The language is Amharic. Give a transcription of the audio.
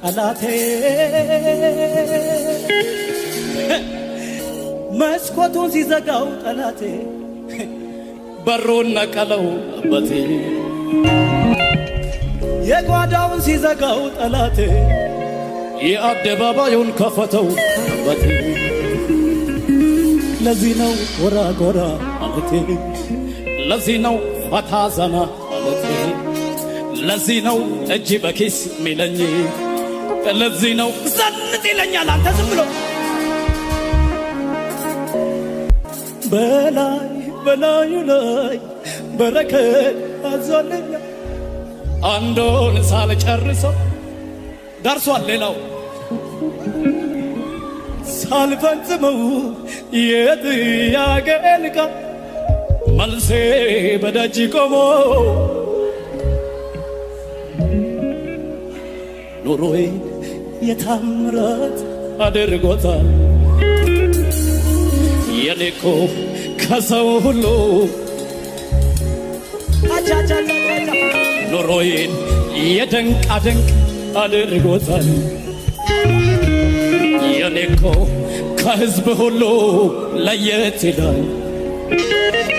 ጠላቴ መስኮቱን ሲዘጋው ጠላቴ በሩን ነቀለው አባቴ የጓዳውን ሲዘጋው ጠላቴ የአደባባዩን ከፈተው አባቴ ለዚህ ነው ጎራ ጎራ ማለቴ ለዚህ ነው ፈታ ዘና ማለቴ ለዚህ ነው እጅ በኪስ ሚለኝ ለዚህ ነው ዘንጥ ይለኛል አንተ ዝም ብሎ በላይ በላዩ ላይ በረከት አዟለኛ አንዱን ሳልጨርሰው ደርሷል ሌላው ሳልፈጽመው የጥያቄን ቃል መልሴ በደጅ ቆሞ ኑሮዬ የታምራት አድርጎታል የኔኮ ከሰው ሁሉ ኑሮዬን የደንቃ ድንቅ አድርጎታል የኔኮ ከሕዝብ ሁሉ ለየት ይላል